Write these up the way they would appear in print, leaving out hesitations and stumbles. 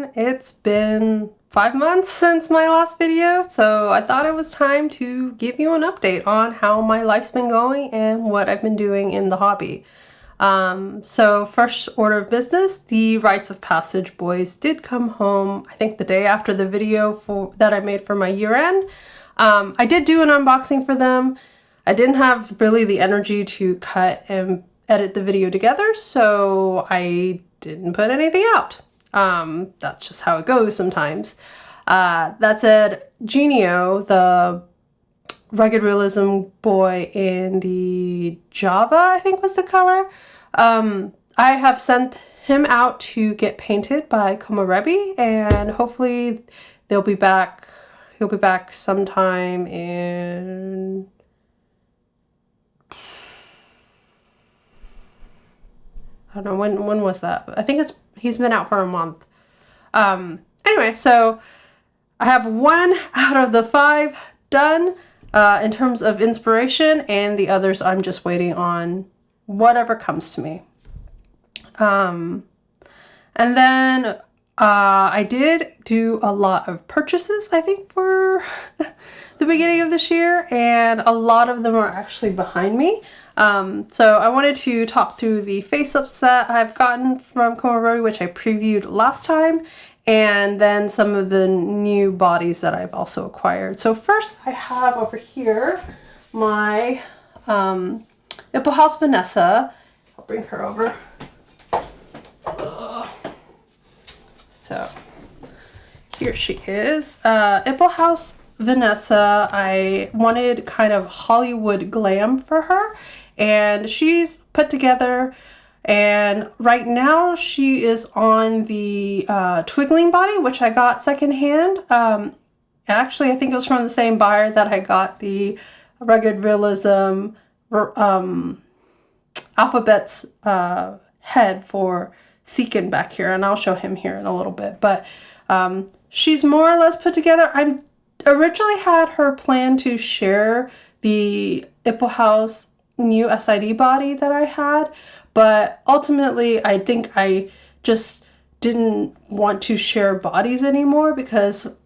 everyone. It's been 5 months since my last video, so I thought it was time to give you an update on how my life's been going and what I've been doing in the hobby. So first order of business, the Rites of Passage boys did come home, I think the day after the video that I made for my year end. I did do an unboxing for them. I didn't have really the energy to cut and edit the video together, so I didn't put anything out. That's just how it goes sometimes. That said, Genio, the Rugged Realism boy in the Java, I think was the color, I have sent him out to get painted by Komarebi, and hopefully he'll be back sometime in... I don't know, when was that? I think he's been out for a month. Anyway, so I have 1 out of the 5 done in terms of inspiration, and the others I'm just waiting on whatever comes to me. And then I did do a lot of purchases, I think, for the beginning of this year, and a lot of them are actually behind me. So I wanted to talk through the face-ups that I've gotten from Komarebi, which I previewed last time, and then some of the new bodies that I've also acquired. So first I have over here my Iplehouse Vanessa. I'll bring her over. So here she is. Iplehouse Vanessa, I wanted kind of Hollywood glam for her, and she's put together, and right now she is on the twiggling body, which I got secondhand. Actually, I think it was from the same buyer that I got the Rugged Realism Alphabet's head for Seacan back here, and I'll show him here in a little bit. But she's more or less put together. I originally had her plan to share the Iplehouse new SID body that I had, but ultimately I think I just didn't want to share bodies anymore, because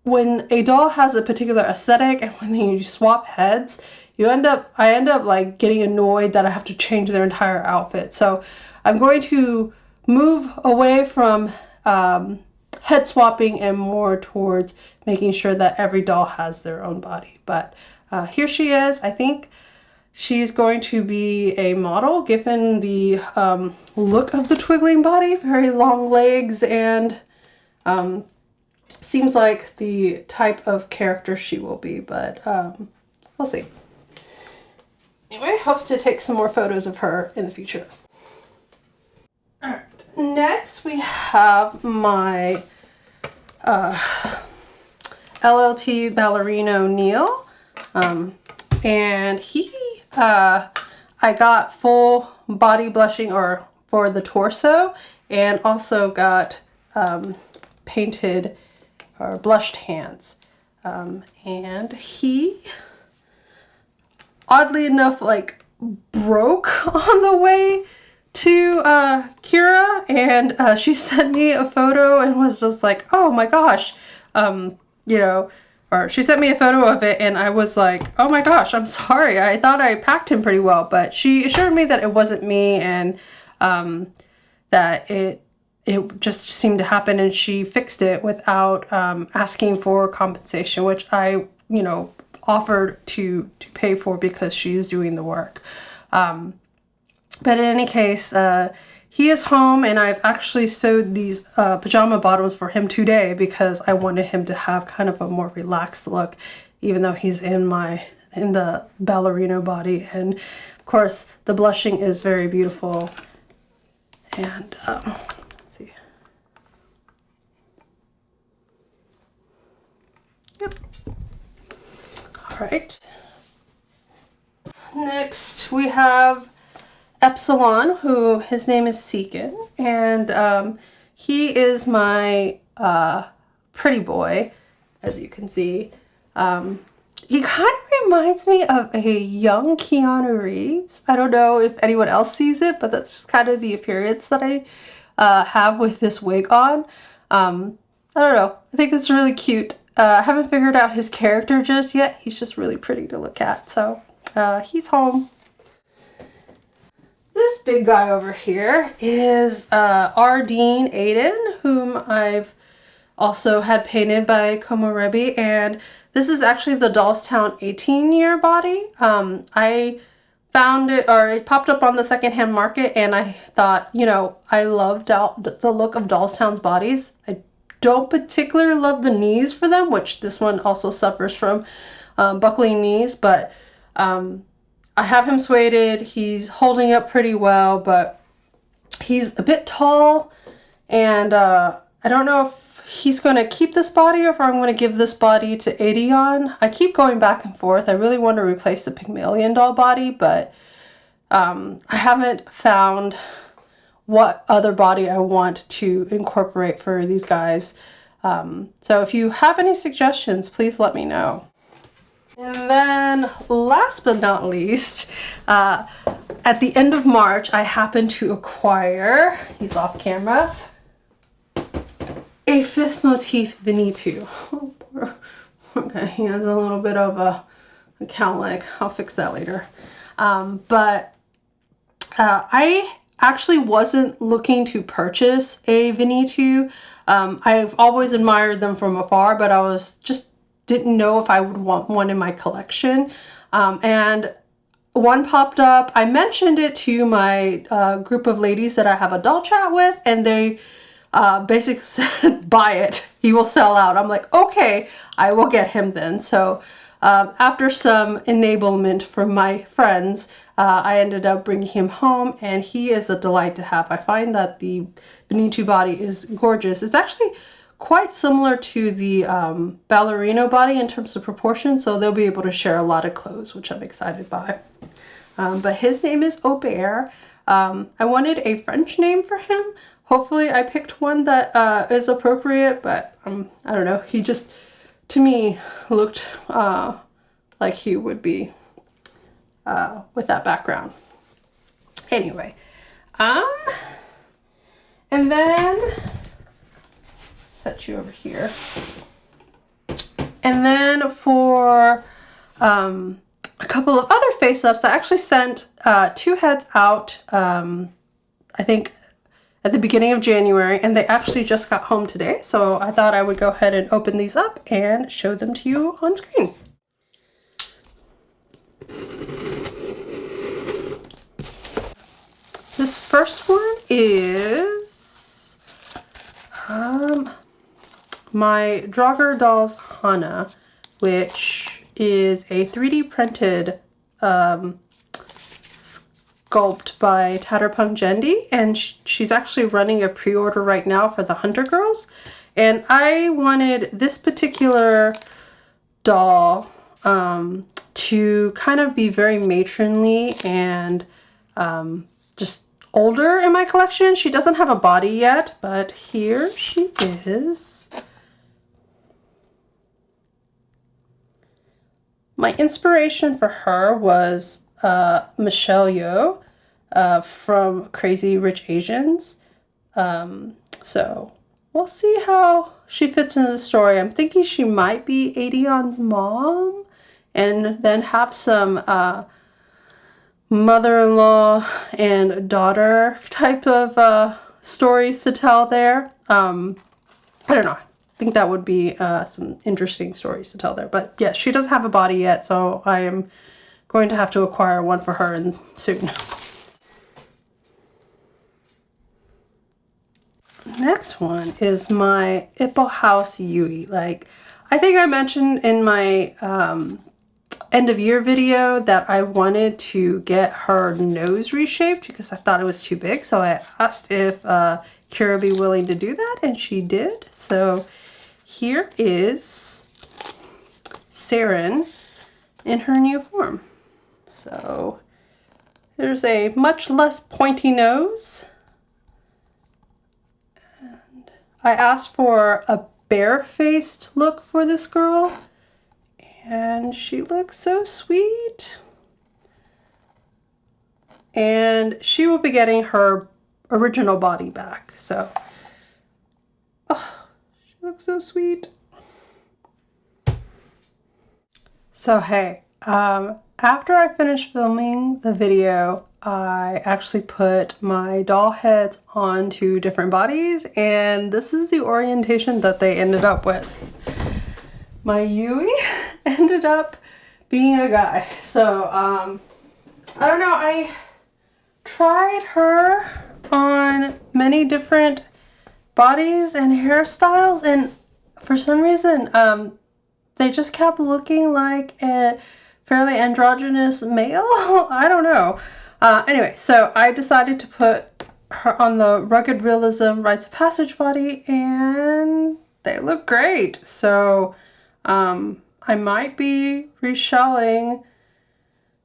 when a doll has a particular aesthetic and when you swap heads, I end up like getting annoyed that I have to change their entire outfit. So I'm going to move away from head swapping and more towards making sure that every doll has their own body. But here she is. I think she's going to be a model given the look of the twiggling body, very long legs, and seems like the type of character she will be, but we'll see. Anyway, hope to take some more photos of her in the future. Alright, next we have my LLT Ballerino Neil, and he I got full body blushing for the torso, and also got painted or blushed hands, and he oddly enough like broke on the way to Kira, and she sent me a photo and was just like, oh my gosh, you know, or she sent me a photo of it, and I was like, oh my gosh, I'm sorry, I thought I packed him pretty well, but she assured me that it wasn't me, and that it just seemed to happen, and she fixed it without asking for compensation, which I, you know, offered to pay for because she's doing the work. But in any case, he is home, and I've actually sewed these pajama bottoms for him today because I wanted him to have kind of a more relaxed look, even though he's in the ballerino body. And of course, the blushing is very beautiful. And let's see. Yep. All right. Next, we have Epsilon, who his name is Seacan, and he is my pretty boy, as you can see. He kind of reminds me of a young Keanu Reeves. I don't know if anyone else sees it, but that's just kind of the appearance that I have with this wig on. I don't know. I think it's really cute. I haven't figured out his character just yet. He's just really pretty to look at. So he's home. This big guy over here is R.Dean Adan, whom I've also had painted by Komorebi, and this is actually the Dollstown 18-year body. I found it, or it popped up on the secondhand market, and I thought, you know, I love the look of Dollstown's bodies. I don't particularly love the knees for them, which this one also suffers from buckling knees, but I have him sueded. He's holding up pretty well, but he's a bit tall, and I don't know if he's going to keep this body or if I'm going to give this body to Adan. I keep going back and forth. I really want to replace the Pygmalion doll body, but I haven't found what other body I want to incorporate for these guys. So if you have any suggestions, please let me know. And then last but not least, at the end of March, I happened to acquire, he's off camera, a 5th Motif Venitu. Oh, poor. Okay, he has a little bit of a cow leg. I'll fix that later. But I actually wasn't looking to purchase a Venitu. I've always admired them from afar, but I didn't know if I would want one in my collection. And one popped up. I mentioned it to my group of ladies that I have a doll chat with, and they basically said, buy it. He will sell out. I'm like, okay, I will get him then. So after some enablement from my friends, I ended up bringing him home, and he is a delight to have. I find that the Venitu body is gorgeous. It's actually quite similar to the Ballerino body in terms of proportion, so they'll be able to share a lot of clothes, which I'm excited by. But his name is Aubert. I wanted a French name for him. Hopefully I picked one that is appropriate, but I don't know. He just, to me, looked like he would be with that background. Anyway, and then set you over here. And then for a couple of other face-ups, I actually sent 2 heads out, I think at the beginning of January, and they actually just got home today. So I thought I would go ahead and open these up and show them to you on screen. This first one is my Draugar dolls Hana, which is a 3D printed sculpt by Tatterpunk Jendi, and she's actually running a pre-order right now for the Hunter Girls. And I wanted this particular doll to kind of be very matronly and just older in my collection. She doesn't have a body yet, but here she is. My inspiration for her was Michelle Yeoh from Crazy Rich Asians. So we'll see how she fits into the story. I'm thinking she might be Adan's mom, and then have some mother-in-law and daughter type of stories to tell there. I don't know. I think that would be some interesting stories to tell there. But yes, she doesn't have a body yet, so I am going to have to acquire one for her soon. Next one is my Iplehouse Yui. Like, I think I mentioned in my end of year video that I wanted to get her nose reshaped because I thought it was too big. So I asked if Kira would be willing to do that, and she did. So here is Seren in her new form. So there's a much less pointy nose. And I asked for a bare-faced look for this girl, and she looks so sweet. And she will be getting her original body back. So looks so sweet. So hey, after I finished filming the video, I actually put my doll heads onto different bodies, and this is the orientation that they ended up with. My Yui ended up being a guy. So, I don't know, I tried her on many different bodies and hairstyles, and for some reason, they just kept looking like a fairly androgynous male. I don't know. Anyway, so I decided to put her on the Rugged Realism Rites of Passage body, and they look great. So I might be reshelling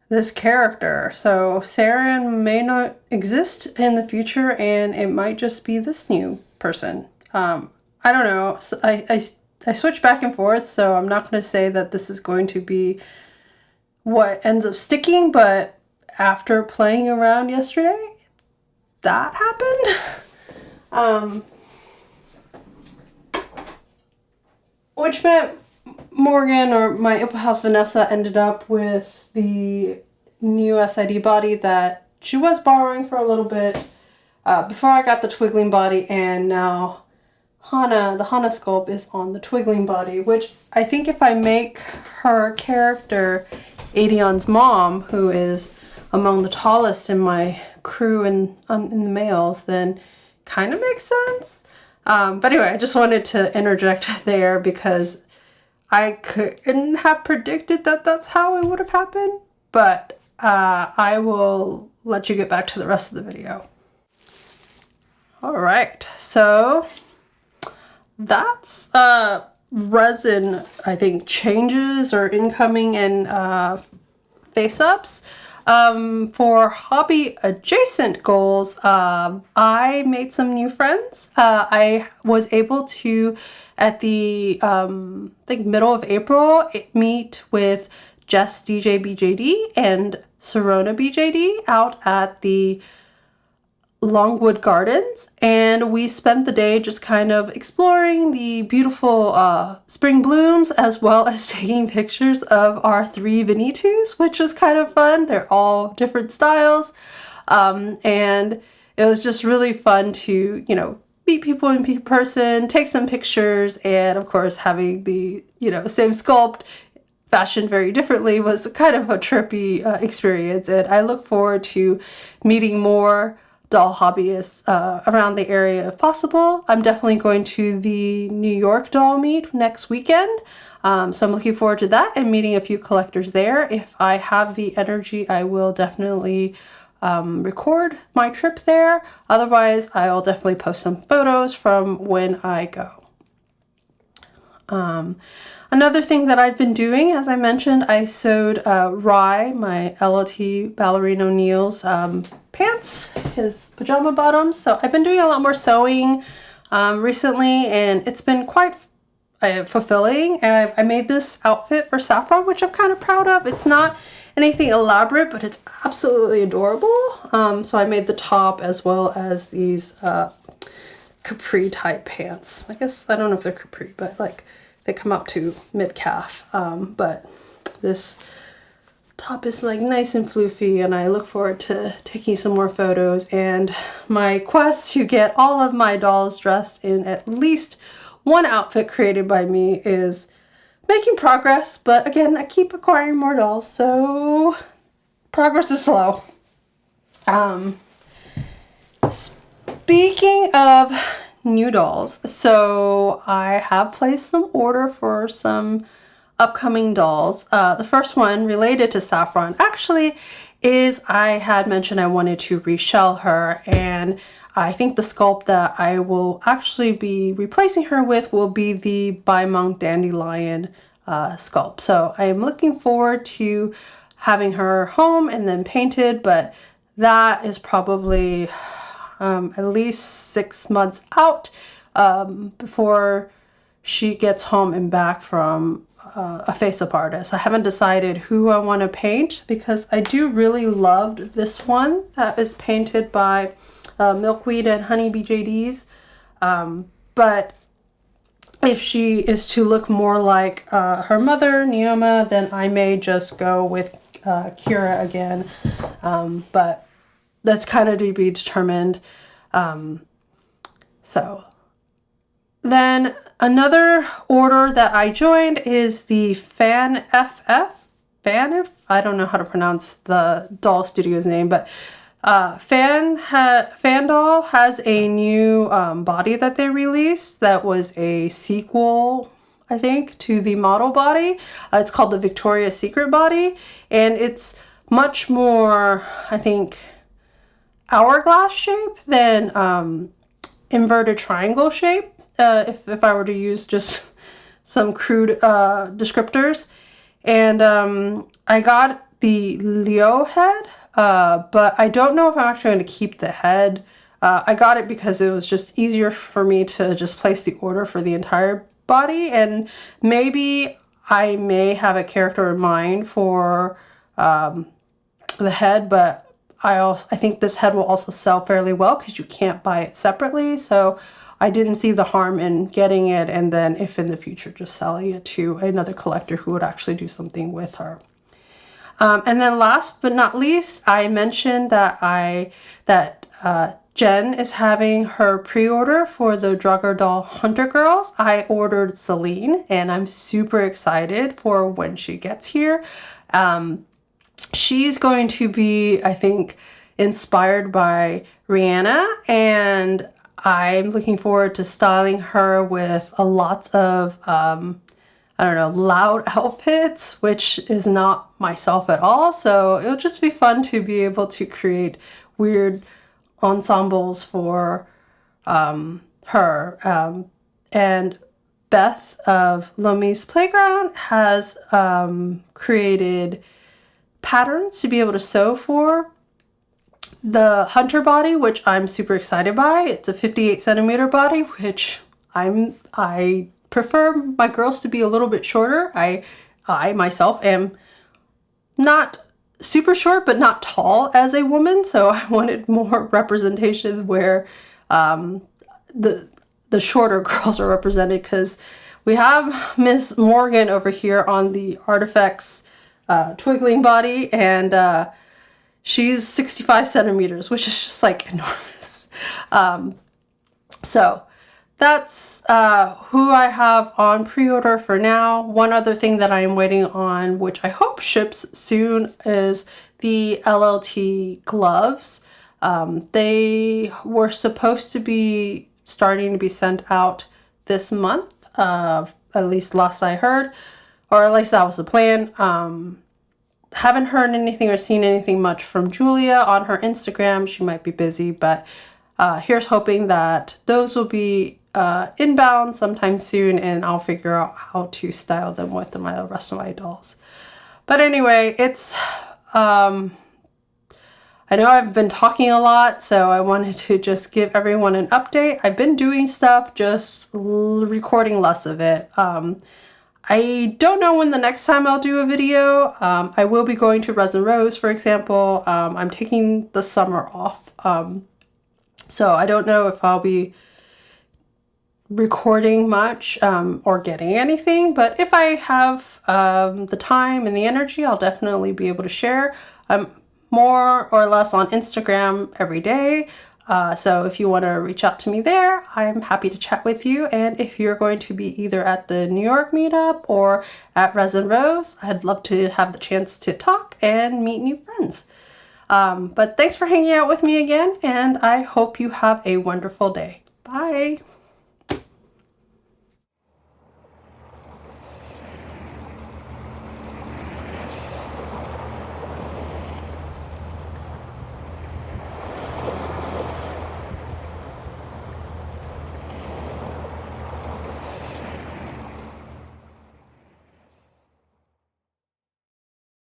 this character. So Seren may not exist in the future, and it might just be this new person. I don't know. So I switch back and forth, so I'm not going to say that this is going to be what ends up sticking, but after playing around yesterday, that happened. Which meant Morgan, or my Iplehouse Vanessa, ended up with the new SID body that she was borrowing for a little bit before I got the Twiggling body, and now Hana, the Hana sculpt, is on the Twiggling body, which I think if I make her character Adion's mom, who is among the tallest in my crew in the males, then kind of makes sense. But anyway, I just wanted to interject there because I couldn't have predicted that that's how it would have happened, but I will let you get back to the rest of the video. All right, so that's resin, I think, changes or incoming and face-ups. For hobby adjacent goals, I made some new friends. I was able to, at the I think middle of April, meet with Jess DJ BJD and Serona BJD out at the Longwood Gardens, and we spent the day just kind of exploring the beautiful spring blooms, as well as taking pictures of our 3 Venitus, which was kind of fun. They're all different styles, and it was just really fun to, you know, meet people in person, take some pictures, and of course having the, you know, same sculpt fashioned very differently was kind of a trippy experience, and I look forward to meeting more doll hobbyists around the area if possible. I'm definitely going to the New York doll meet next weekend, so I'm looking forward to that and meeting a few collectors there. If I have the energy, I will definitely record my trip there. Otherwise, I'll definitely post some photos from when I go. Another thing that I've been doing, as I mentioned, I sewed Rye, my LLT Ballerino Neil's pants, his pajama bottoms. So I've been doing a lot more sewing recently, and it's been quite fulfilling. And I made this outfit for Saffron, which I'm kind of proud of. It's not anything elaborate, but it's absolutely adorable. So I made the top as well as these capri type pants. I guess, I don't know if they're capri, but like they come up to mid-calf. But this top is like nice and floofy, and I look forward to taking some more photos. And my quest to get all of my dolls dressed in at least one outfit created by me is making progress. But again, I keep acquiring more dolls, so progress is slow. Speaking of new dolls, so I have placed some order for some upcoming dolls. The first one, related to Saffron, actually is, I had mentioned I wanted to reshell her, and I think the sculpt that I will actually be replacing her with will be the Bi-Monk Dandelion sculpt. So I am looking forward to having her home and then painted, but that is probably at least 6 months out before she gets home and back from a Faceup Artist. I haven't decided who I want to paint, because I do really loved this one that is painted by Milkweed and Honey BJDs, but if she is to look more like her mother, Neoma, then I may just go with Kira again. But that's kind of to be determined. So then another order that I joined is the FanF. I don't know how to pronounce the doll studio's name, but Fandol has a new body that they released that was a sequel, I think, to the model body. It's called the Victoria's Secret body, and it's much more, I think, hourglass shape than inverted triangle shape, if I were to use just some crude descriptors. And I got the Leo head, but I don't know if I'm actually going to keep the head. I got it because it was just easier for me to just place the order for the entire body, and maybe I may have a character in mind for the head, but I think this head will also sell fairly well because you can't buy it separately, so I didn't see the harm in getting it, and then if in the future just selling it to another collector who would actually do something with her. And then last but not least, I mentioned that Jen is having her pre-order for the Draugar doll Hunter Girls. I ordered Celine, and I'm super excited for when she gets here. She's going to be, I think, inspired by Rihanna, and I'm looking forward to styling her with a lot of, I don't know, loud outfits, which is not myself at all. So it'll just be fun to be able to create weird ensembles for her. And Beth of Lomi's Playground has created patterns to be able to sew for the Hunter body, which I'm super excited by. It's a 58 centimeter body, which I prefer my girls to be a little bit shorter. I myself am not super short, but not tall as a woman, so I wanted more representation where the shorter girls are represented, because we have Miss Morgan over here on the Artifacts twiggling body, and she's 65 centimeters, which is just like enormous. So that's who I have on pre-order for now. One other thing that I am waiting on, which I hope ships soon, is the LLT gloves. They were supposed to be starting to be sent out this month, at least last I heard, or at least that was the plan. Haven't heard anything or seen anything much from Julia on her Instagram. She might be busy, but here's hoping that those will be inbound sometime soon, and I'll figure out how to style them with the rest of my dolls. But anyway, it's I know I've been talking a lot, so I wanted to just give everyone an update. I've been doing stuff, just recording less of it. I don't know when the next time I'll do a video. I will be going to Resin Rose, for example. I'm taking the summer off. So I don't know if I'll be recording much or getting anything, but if I have the time and the energy, I'll definitely be able to share. I'm more or less on Instagram every day. So if you want to reach out to me there, I'm happy to chat with you. And if you're going to be either at the New York meetup or at Resin Rose, I'd love to have the chance to talk and meet new friends. But thanks for hanging out with me again, and I hope you have a wonderful day. Bye.